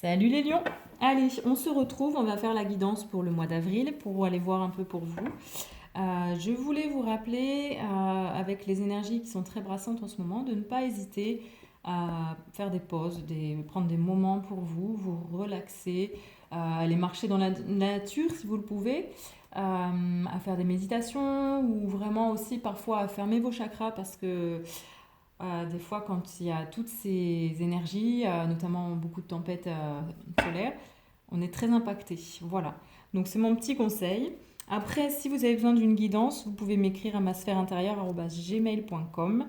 Salut les lions! Allez, on se retrouve, on va faire la guidance pour le mois d'avril pour aller voir un peu pour vous. Je voulais vous rappeler, avec les énergies qui sont très brassantes en ce moment, de ne pas hésiter à faire des pauses, prendre des moments pour vous, vous relaxer, aller marcher dans la nature si vous le pouvez, à faire des méditations ou vraiment aussi parfois à fermer vos chakras parce que des fois, quand il y a toutes ces énergies, notamment beaucoup de tempêtes solaires, on est très impacté. Voilà. Donc, c'est mon petit conseil. Après, si vous avez besoin d'une guidance, vous pouvez m'écrire à ma sphère intérieure@gmail.com.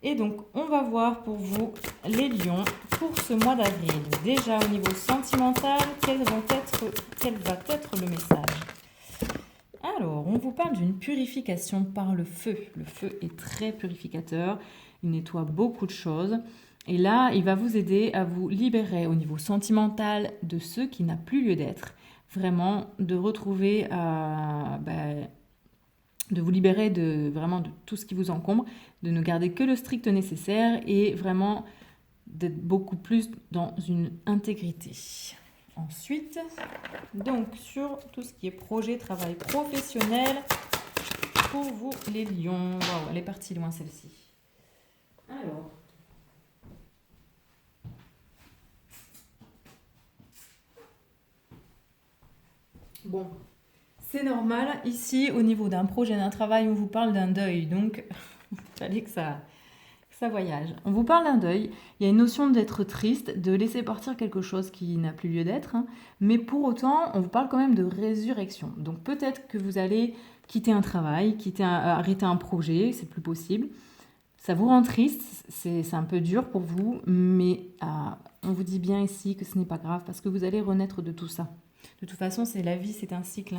Et donc, on va voir pour vous, les lions, pour ce mois d'avril. Déjà, au niveau sentimental, quel va être le message? Alors, on vous parle d'une purification par le feu. Le feu est très purificateur, il nettoie beaucoup de choses. Et là, il va vous aider à vous libérer au niveau sentimental de ce qui n'a plus lieu d'être. Vraiment, de retrouver, de vous libérer vraiment de tout ce qui vous encombre, de ne garder que le strict nécessaire et vraiment d'être beaucoup plus dans une intégrité. Ensuite, donc sur tout ce qui est projet, travail professionnel, pour vous les lions. Waouh, elle est partie loin celle-ci. Alors. Bon, c'est normal. Ici, au niveau d'un projet, d'un travail, on vous parle d'un deuil. Donc, il fallait que ça voyage. On vous parle d'un deuil. Il y a une notion d'être triste, de laisser partir quelque chose qui n'a plus lieu d'être. Mais pour autant, on vous parle quand même de résurrection. Donc, peut-être que vous allez quitter un travail, arrêter un projet, c'est plus possible. Ça vous rend triste, c'est un peu dur pour vous, mais on vous dit bien ici que ce n'est pas grave parce que vous allez renaître de tout ça. De toute façon, c'est la vie, c'est un cycle.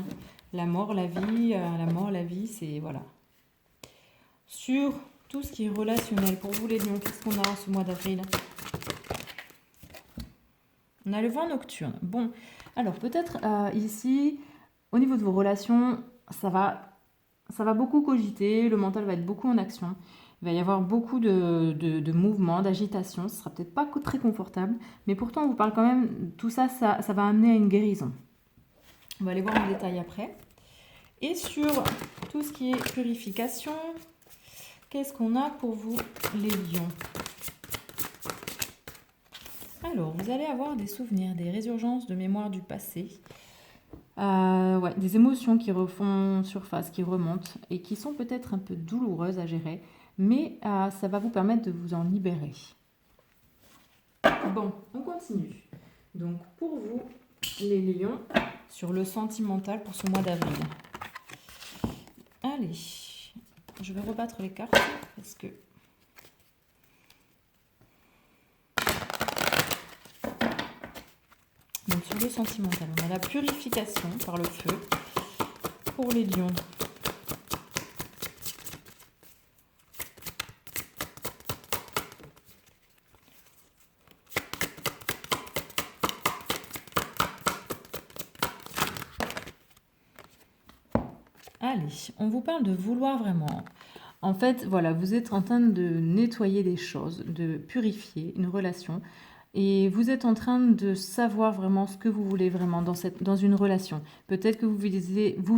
La mort, la vie, la mort, la vie, c'est voilà. Sur tout ce qui est relationnel, pour vous les lions, qu'est-ce qu'on a en ce mois d'avril? On a le vent nocturne. Bon, alors peut-être ici, au niveau de vos relations, ça va beaucoup cogiter, le mental va être beaucoup en action. Il va y avoir beaucoup de mouvements, d'agitation. Ce ne sera peut-être pas très confortable, mais pourtant on vous parle quand même, tout ça, ça va amener à une guérison. On va aller voir en détail après. Et sur tout ce qui est purification, qu'est-ce qu'on a pour vous les lions? Alors, vous allez avoir des souvenirs, des résurgences de mémoire du passé. Des émotions qui refont surface, qui remontent et qui sont peut-être un peu douloureuses à gérer, mais ça va vous permettre de vous en libérer. Bon, on continue. Donc, pour vous, les lions, sur le sentimental pour ce mois d'avril. Allez, je vais rebattre les cartes parce que... Donc sur le sentimental, on a la purification par le feu pour les lions. Allez, on vous parle de vouloir vraiment. En fait, voilà, vous êtes en train de nettoyer des choses, de purifier une relation. Et vous êtes en train de savoir vraiment ce que vous voulez vraiment dans une relation. Peut-être que vous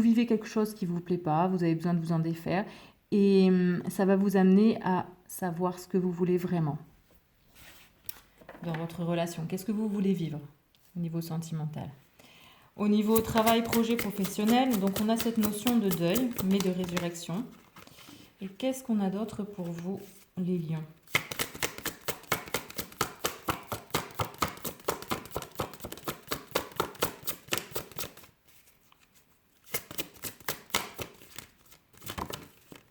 vivez quelque chose qui ne vous plaît pas, vous avez besoin de vous en défaire. Et ça va vous amener à savoir ce que vous voulez vraiment dans votre relation. Qu'est-ce que vous voulez vivre au niveau sentimental? Au niveau travail, projet professionnel, donc on a cette notion de deuil, mais de résurrection. Et qu'est-ce qu'on a d'autre pour vous, les lions?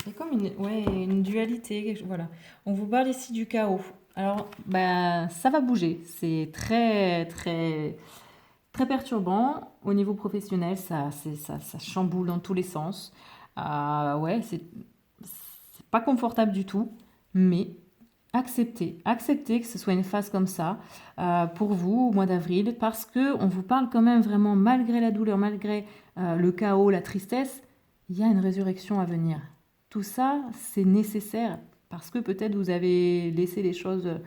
C'est comme une dualité, voilà. On vous parle ici du chaos. Alors, ça va bouger. C'est très, très, très perturbant. Au niveau professionnel, ça chamboule dans tous les sens. C'est pas confortable du tout, mais acceptez que ce soit une phase comme ça pour vous au mois d'avril, parce que on vous parle quand même vraiment, malgré la douleur, malgré le chaos, la tristesse, il y a une résurrection à venir. Tout ça, c'est nécessaire parce que peut-être vous avez laissé les choses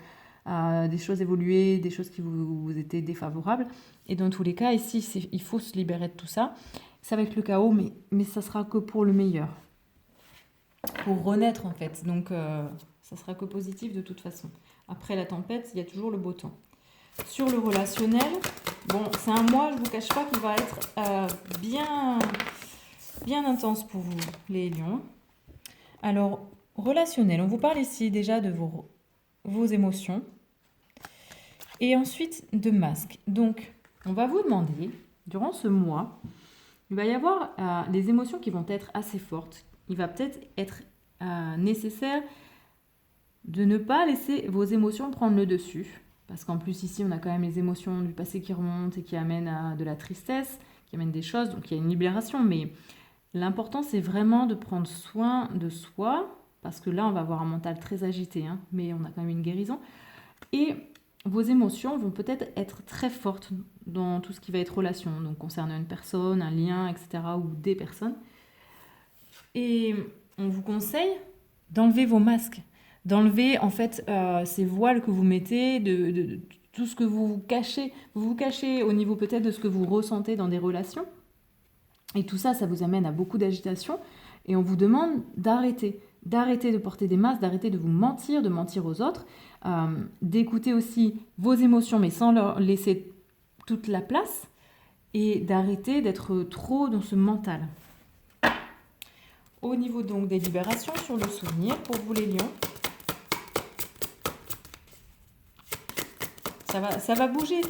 des choses évoluer, des choses qui vous étaient défavorables. Et dans tous les cas, ici, il faut se libérer de tout ça. Ça va être le chaos, mais ça sera que pour le meilleur. Pour renaître, en fait. Donc, ça sera que positif de toute façon. Après la tempête, il y a toujours le beau temps. Sur le relationnel, bon, c'est un mois, je ne vous cache pas, qui va être bien intense pour vous, les lions. Alors, relationnel, on vous parle ici déjà de vos émotions. Et ensuite, de masques. Donc, on va vous demander, durant ce mois, il va y avoir des émotions qui vont être assez fortes. Il va peut-être être nécessaire de ne pas laisser vos émotions prendre le dessus. Parce qu'en plus, ici, on a quand même les émotions du passé qui remontent et qui amènent à de la tristesse, qui amènent des choses. Donc, il y a une libération. Mais l'important, c'est vraiment de prendre soin de soi. Parce que là, on va avoir un mental très agité. Mais on a quand même une guérison. Et vos émotions vont peut-être être très fortes dans tout ce qui va être relation. Donc, concernant une personne, un lien, etc. Ou des personnes. Et on vous conseille d'enlever vos masques, d'enlever en fait ces voiles que vous mettez, de tout ce que vous cachez. Vous vous cachez au niveau peut-être de ce que vous ressentez dans des relations. Et tout ça, ça vous amène à beaucoup d'agitation. Et on vous demande d'arrêter de porter des masques, d'arrêter de vous mentir, de mentir aux autres, d'écouter aussi vos émotions, mais sans leur laisser toute la place, et d'arrêter d'être trop dans ce mental. Au niveau donc des libérations sur le souvenir, pour vous les lions, ça va bouger.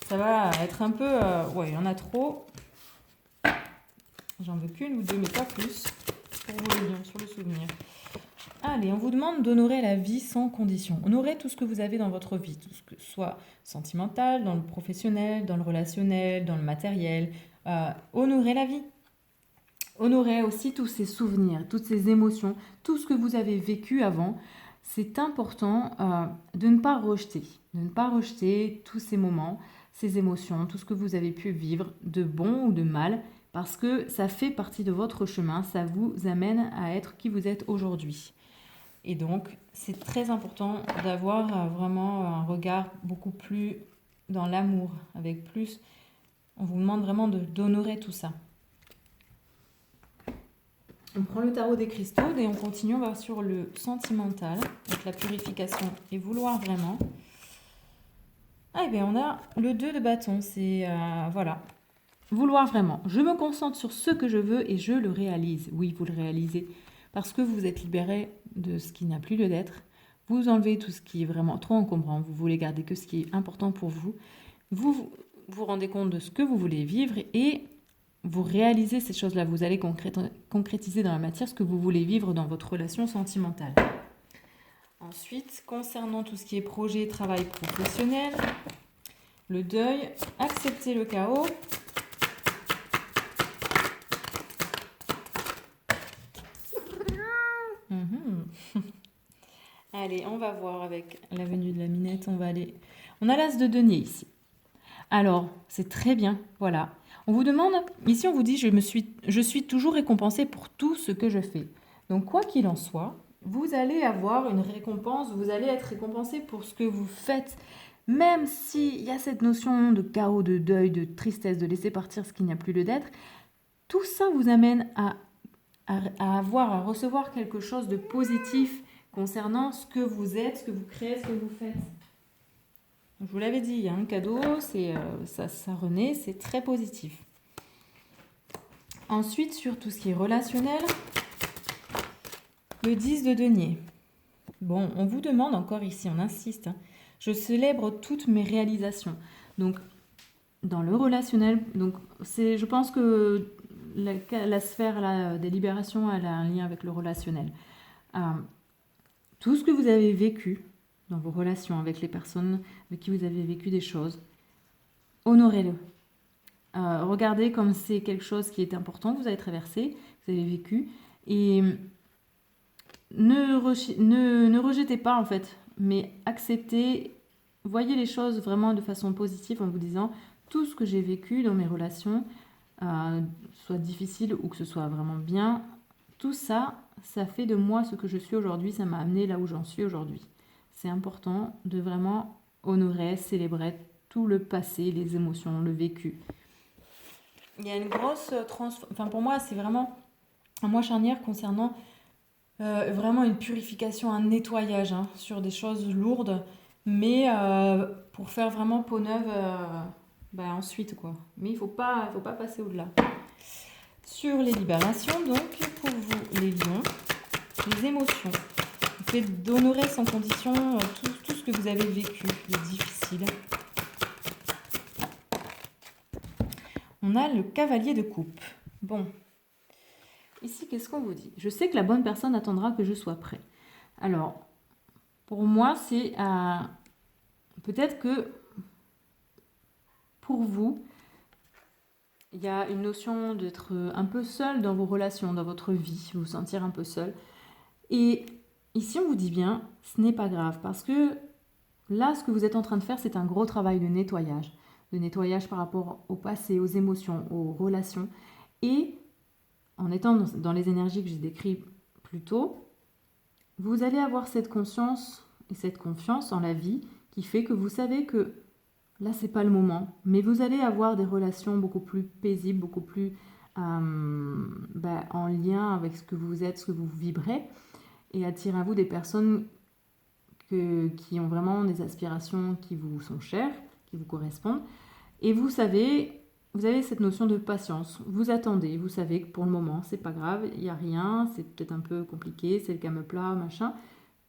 Ça va être un peu... ouais, il y en a trop. J'en veux qu'une ou deux, mais pas plus. Pour vous les lions, sur le souvenir. Allez, on vous demande d'honorer la vie sans condition. Honorer tout ce que vous avez dans votre vie, tout ce que soit sentimental, dans le professionnel, dans le relationnel, dans le matériel. Honorer la vie. Honorer aussi tous ces souvenirs, toutes ces émotions, tout ce que vous avez vécu avant. C'est important de ne pas rejeter tous ces moments, ces émotions, tout ce que vous avez pu vivre, de bon ou de mal, parce que ça fait partie de votre chemin, ça vous amène à être qui vous êtes aujourd'hui. Et donc, c'est très important d'avoir vraiment un regard beaucoup plus dans l'amour, avec plus... On vous demande vraiment d'honorer tout ça. On prend le tarot des cristaux et on continue, on va sur le sentimental, avec la purification et vouloir vraiment. Ah, et bien on a le 2 de bâton, c'est voilà. Vouloir vraiment. Je me concentre sur ce que je veux et je le réalise. Oui, vous le réalisez parce que vous êtes libéré de ce qui n'a plus lieu d'être. Vous enlevez tout ce qui est vraiment trop encombrant. Vous voulez garder que ce qui est important pour vous. Vous vous rendez compte de ce que vous voulez vivre et vous réalisez ces choses-là. Vous allez concrétiser dans la matière ce que vous voulez vivre dans votre relation sentimentale. Ensuite, concernant tout ce qui est projet, travail professionnel, le deuil, accepter le chaos. Allez, on va voir avec la venue de la minette. On a l'as de denier ici. Alors, c'est très bien, voilà. On vous demande, ici on vous dit, je suis toujours récompensé pour tout ce que je fais. Donc quoi qu'il en soit, vous allez avoir une récompense, vous allez être récompensé pour ce que vous faites. Même s'il y a cette notion de chaos, de deuil, de tristesse, de laisser partir ce qu'il n'y a plus lieu d'être, tout ça vous amène à recevoir quelque chose de positif concernant ce que vous êtes, ce que vous créez, ce que vous faites. Je vous l'avais dit, il y a un cadeau, ça renaît, c'est très positif. Ensuite, sur tout ce qui est relationnel, le 10 de denier. Bon, on vous demande encore ici, on insiste, je célèbre toutes mes réalisations. Donc, dans le relationnel, donc je pense que la sphère là, des libérations, elle a un lien avec le relationnel. Tout ce que vous avez vécu dans vos relations avec les personnes avec qui vous avez vécu des choses, honorez-le. Regardez comme c'est quelque chose qui est important, que vous avez traversé, que vous avez vécu, et ne rejetez pas en fait, mais acceptez, voyez les choses vraiment de façon positive en vous disant tout ce que j'ai vécu dans mes relations, soit difficile ou que ce soit vraiment bien, tout ça, ça fait de moi ce que je suis aujourd'hui, ça m'a amené là où j'en suis aujourd'hui. c'est important de vraiment honorer, célébrer tout le passé, les émotions, le vécu. Il y a une grosse enfin pour moi, c'est vraiment un mois charnière concernant vraiment une purification, un nettoyage sur des choses lourdes, mais pour faire vraiment peau neuve ensuite, quoi. Mais il faut pas passer au-delà. Sur les libérations, donc, pour vous, les lions, les émotions. Le fait d'honorer sans condition tout ce que vous avez vécu, les difficiles. On a le cavalier de coupe. Bon. Ici, qu'est-ce qu'on vous dit? Je sais que la bonne personne attendra que je sois prêt. Alors, pour moi, c'est peut-être que pour vous, il y a une notion d'être un peu seul dans vos relations, dans votre vie, vous sentir un peu seul. Et ici, on vous dit bien, ce n'est pas grave, parce que là, ce que vous êtes en train de faire, c'est un gros travail de nettoyage. De nettoyage par rapport au passé, aux émotions, aux relations. Et en étant dans les énergies que j'ai décrites plus tôt, vous allez avoir cette conscience et cette confiance en la vie qui fait que vous savez que là, c'est pas le moment, mais vous allez avoir des relations beaucoup plus paisibles, beaucoup plus en lien avec ce que vous êtes, ce que vous vibrez, et attirez à vous des personnes qui ont vraiment des aspirations qui vous sont chères, qui vous correspondent. Et vous avez cette notion de patience. Vous attendez, vous savez que pour le moment, c'est pas grave, il n'y a rien, c'est peut-être un peu compliqué, c'est le gamme plat, machin,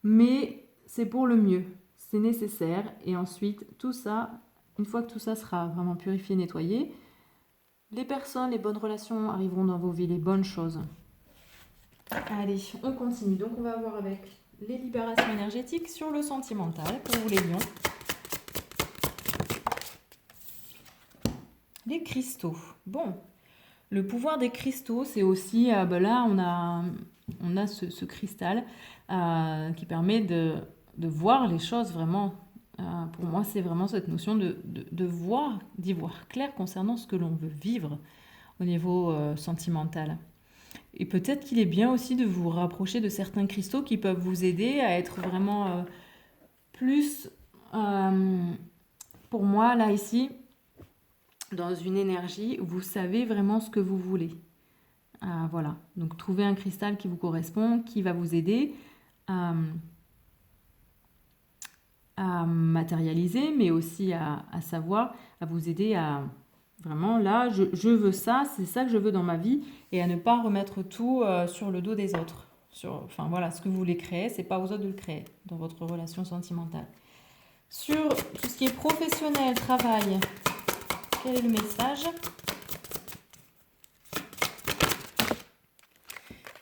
mais c'est pour le mieux, c'est nécessaire. Et ensuite, tout ça, une fois que tout ça sera vraiment purifié, nettoyé, les personnes, les bonnes relations arriveront dans vos vies, les bonnes choses. Allez, on continue. Donc, on va voir avec les libérations énergétiques sur le sentimental pour vous les lions. Les cristaux. Bon, le pouvoir des cristaux, c'est aussi, là, on a ce cristal qui permet de voir les choses vraiment. Pour moi, c'est vraiment cette notion de voir, d'y voir clair concernant ce que l'on veut vivre au niveau sentimental. Et peut-être qu'il est bien aussi de vous rapprocher de certains cristaux qui peuvent vous aider à être vraiment plus, pour moi, là, ici, dans une énergie où vous savez vraiment ce que vous voulez. Voilà, donc trouvez un cristal qui vous correspond, qui va vous aider à matérialiser, mais aussi à savoir, à vous aider à vraiment, là, je veux ça, c'est ça que je veux dans ma vie, et à ne pas remettre tout sur le dos des autres. Enfin voilà, ce que vous voulez créer, c'est pas aux autres de le créer dans votre relation sentimentale. Sur tout ce qui est professionnel, travail, quel est le message?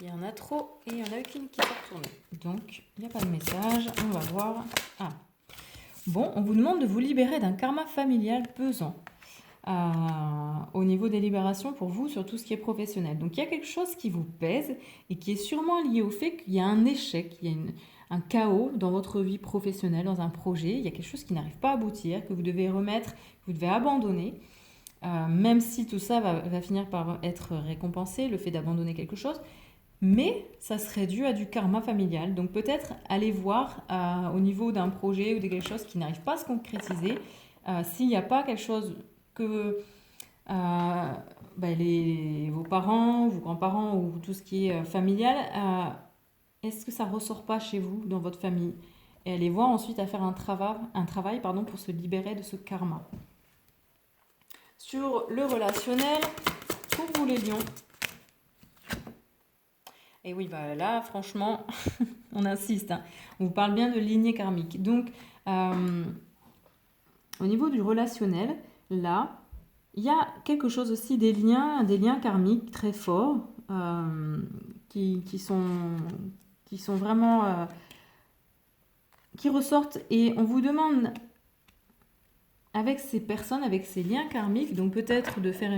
Il y en a trop et il y en a aucune qui s'est retournée. Donc, il n'y a pas de message. On va voir. Bon, on vous demande de vous libérer d'un karma familial pesant au niveau des libérations pour vous sur tout ce qui est professionnel. Donc, il y a quelque chose qui vous pèse et qui est sûrement lié au fait qu'il y a un échec, il y a un chaos dans votre vie professionnelle, dans un projet. Il y a quelque chose qui n'arrive pas à aboutir, que vous devez remettre, que vous devez abandonner. Même si tout ça va finir par être récompensé, le fait d'abandonner quelque chose. Mais ça serait dû à du karma familial. Donc peut-être aller voir au niveau d'un projet ou de quelque chose qui n'arrive pas à se concrétiser, s'il n'y a pas quelque chose que vos parents, vos grands-parents ou tout ce qui est familial, est-ce que ça ne ressort pas chez vous, dans votre famille? Et aller voir ensuite à faire un travail pour se libérer de ce karma. Sur le relationnel, pour vous les lions. Et oui, là, franchement, on insiste. On vous parle bien de lignée karmique. Donc, au niveau du relationnel, là, il y a quelque chose aussi, des liens karmiques très forts qui sont vraiment... qui ressortent. Et on vous demande, avec ces personnes, avec ces liens karmiques, donc peut-être de faire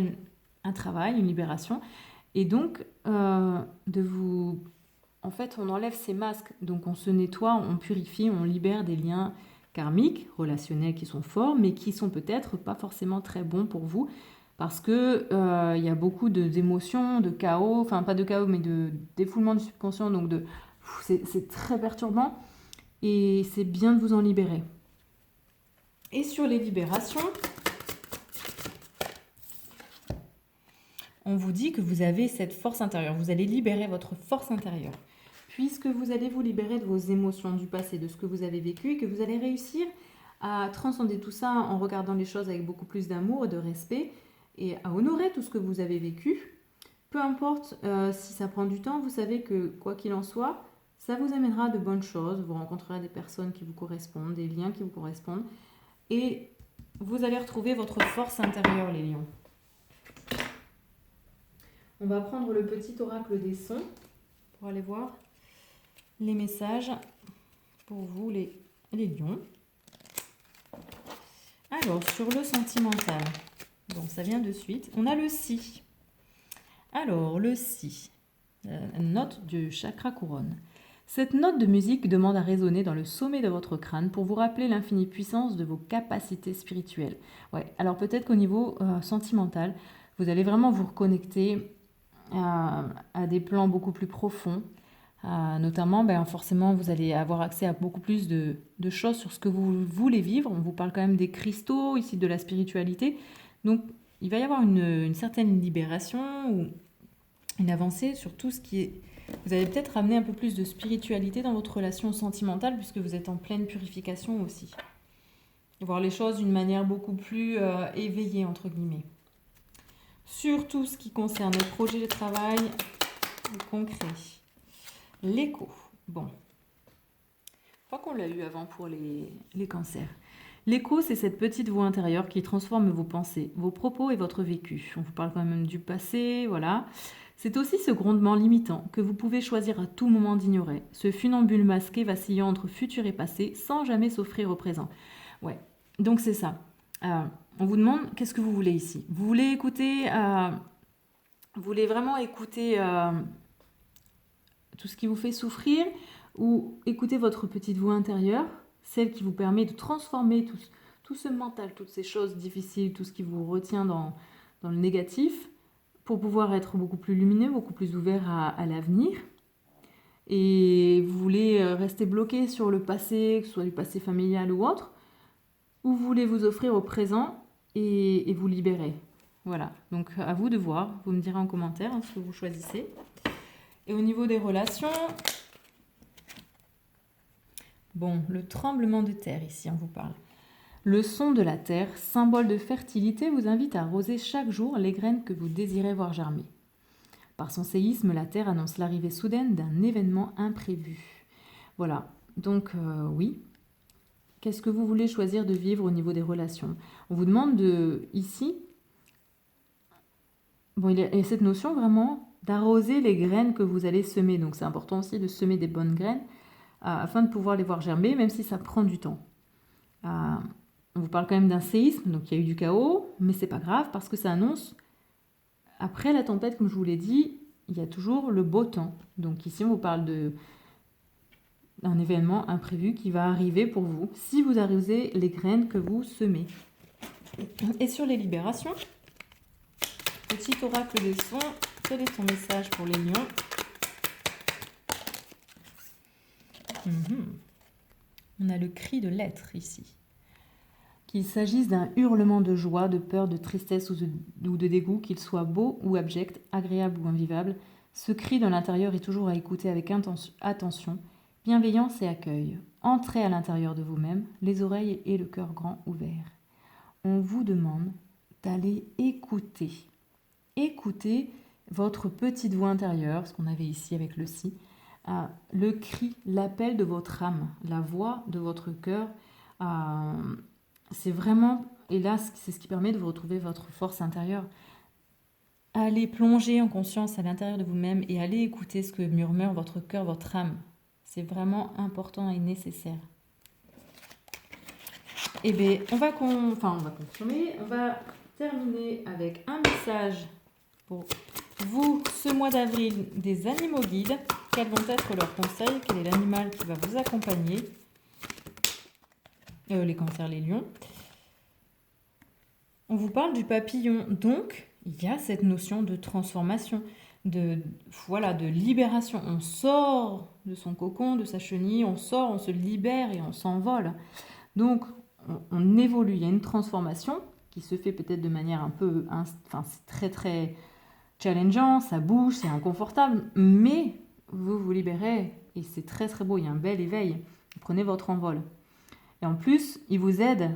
un travail, une libération. Et donc, en fait, on enlève ces masques. Donc, on se nettoie, on purifie, on libère des liens karmiques, relationnels qui sont forts, mais qui sont peut-être pas forcément très bons pour vous. Parce que il y a beaucoup d'émotions, de chaos, enfin pas de chaos, mais de défoulement du subconscient. Donc, c'est très perturbant. et c'est bien de vous en libérer. Et sur les libérations, on vous dit que vous avez cette force intérieure. Vous allez libérer votre force intérieure. Puisque vous allez vous libérer de vos émotions du passé, de ce que vous avez vécu, et que vous allez réussir à transcender tout ça en regardant les choses avec beaucoup plus d'amour et de respect, et à honorer tout ce que vous avez vécu. Peu importe si ça prend du temps, vous savez que quoi qu'il en soit, ça vous amènera de bonnes choses. Vous rencontrerez des personnes qui vous correspondent, des liens qui vous correspondent, et vous allez retrouver votre force intérieure, les lions. On va prendre le petit oracle des sons pour aller voir les messages pour vous, les lions. Alors, sur le sentimental, donc ça vient de suite, on a le si. Alors, le si, note du chakra couronne. Cette note de musique demande à résonner dans le sommet de votre crâne pour vous rappeler l'infinie puissance de vos capacités spirituelles. Ouais, alors peut-être qu'au niveau sentimental, vous allez vraiment vous reconnecter à des plans beaucoup plus profonds. Notamment, forcément, vous allez avoir accès à beaucoup plus de choses sur ce que vous voulez vivre. On vous parle quand même des cristaux, ici de la spiritualité. Donc, il va y avoir une certaine libération ou une avancée sur tout ce qui est... Vous allez peut-être amener un peu plus de spiritualité dans votre relation sentimentale puisque vous êtes en pleine purification aussi. Voir les choses d'une manière beaucoup plus éveillée, entre guillemets. Sur tout ce qui concerne le projet de travail concret. L'écho. Bon. Je crois qu'on l'a eu avant pour les cancers. L'écho, c'est cette petite voix intérieure qui transforme vos pensées, vos propos et votre vécu. On vous parle quand même du passé, voilà. C'est aussi ce grondement limitant que vous pouvez choisir à tout moment d'ignorer. Ce funambule masqué vacillant entre futur et passé sans jamais s'offrir au présent. Ouais, donc c'est ça. On vous demande qu'est-ce que vous voulez ici. Vous voulez écouter... vous voulez vraiment écouter... tout ce qui vous fait souffrir, ou écoutez votre petite voix intérieure, celle qui vous permet de transformer tout ce mental, toutes ces choses difficiles, tout ce qui vous retient dans le négatif, pour pouvoir être beaucoup plus lumineux, beaucoup plus ouvert à l'avenir. Et vous voulez rester bloqué sur le passé, que ce soit du passé familial ou autre, ou vous voulez vous offrir au présent et vous libérer. Voilà, donc à vous de voir, vous me direz en commentaire ce que vous choisissez. Et au niveau des relations, bon, le tremblement de terre, ici on vous parle. Le son de la terre, symbole de fertilité, vous invite à arroser chaque jour les graines que vous désirez voir germer. Par son séisme, la terre annonce l'arrivée soudaine d'un événement imprévu. Voilà, donc oui. Qu'est-ce que vous voulez choisir de vivre au niveau des relations? On vous demande ici, bon, il y a cette notion vraiment d'arroser les graines que vous allez semer. Donc c'est important aussi de semer des bonnes graines afin de pouvoir les voir germer, même si ça prend du temps. On vous parle quand même d'un séisme, donc il y a eu du chaos, mais c'est pas grave parce que ça annonce, après la tempête, comme je vous l'ai dit, il y a toujours le beau temps. Donc ici, on vous parle d'un événement imprévu qui va arriver pour vous si vous arrosez les graines que vous semez. Et sur les libérations, petit oracle des sons, quel est ton message pour les lions? On a le cri de l'être ici. Qu'il s'agisse d'un hurlement de joie, de peur, de tristesse ou de dégoût, qu'il soit beau ou abject, agréable ou invivable, ce cri de l'intérieur est toujours à écouter avec attention, bienveillance et accueil. Entrez à l'intérieur de vous-même, les oreilles et le cœur grand ouverts. On vous demande d'aller écouter. Écoutez votre petite voix intérieure, ce qu'on avait ici avec le si, le cri, l'appel de votre âme, la voix de votre cœur. C'est vraiment, et là, c'est ce qui permet de vous retrouver votre force intérieure. Allez plonger en conscience à l'intérieur de vous-même et allez écouter ce que murmure votre cœur, votre âme. C'est vraiment important et nécessaire. Eh bien, on va consommer, on va terminer avec un message pour vous ce mois d'avril des animaux guides. Quels vont être leurs conseils? Quel est l'animal qui va vous accompagner? Les cancers, les lions. On vous parle du papillon, donc il y a cette notion de transformation. voilà, de libération. On sort de son cocon, de sa chenille, on sort, on se libère et on s'envole. Donc, on évolue, il y a une transformation qui se fait peut-être de manière un peu... Enfin, c'est très très challengeant, ça bouge, c'est inconfortable, mais vous vous libérez et c'est très très beau, il y a un bel éveil. Vous prenez votre envol. Et en plus, il vous aide,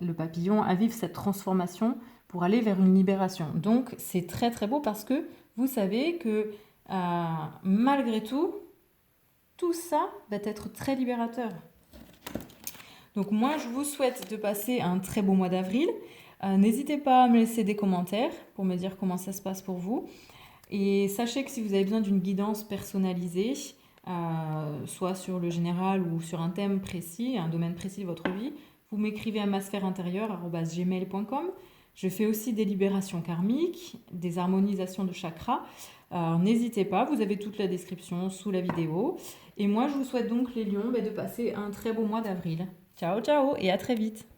le papillon, à vivre cette transformation pour aller vers une libération. Donc, c'est très très beau parce que vous savez que malgré tout, tout ça va être très libérateur. Donc moi, je vous souhaite de passer un très beau mois d'avril. N'hésitez pas à me laisser des commentaires pour me dire comment ça se passe pour vous. Et sachez que si vous avez besoin d'une guidance personnalisée, soit sur le général ou sur un thème précis, un domaine précis de votre vie, vous m'écrivez à masphèreintérieure@gmail.com. Je fais aussi des libérations karmiques, des harmonisations de chakras. N'hésitez pas, vous avez toute la description sous la vidéo. Et moi, je vous souhaite donc les lions de passer un très beau mois d'avril. Ciao, ciao et à très vite.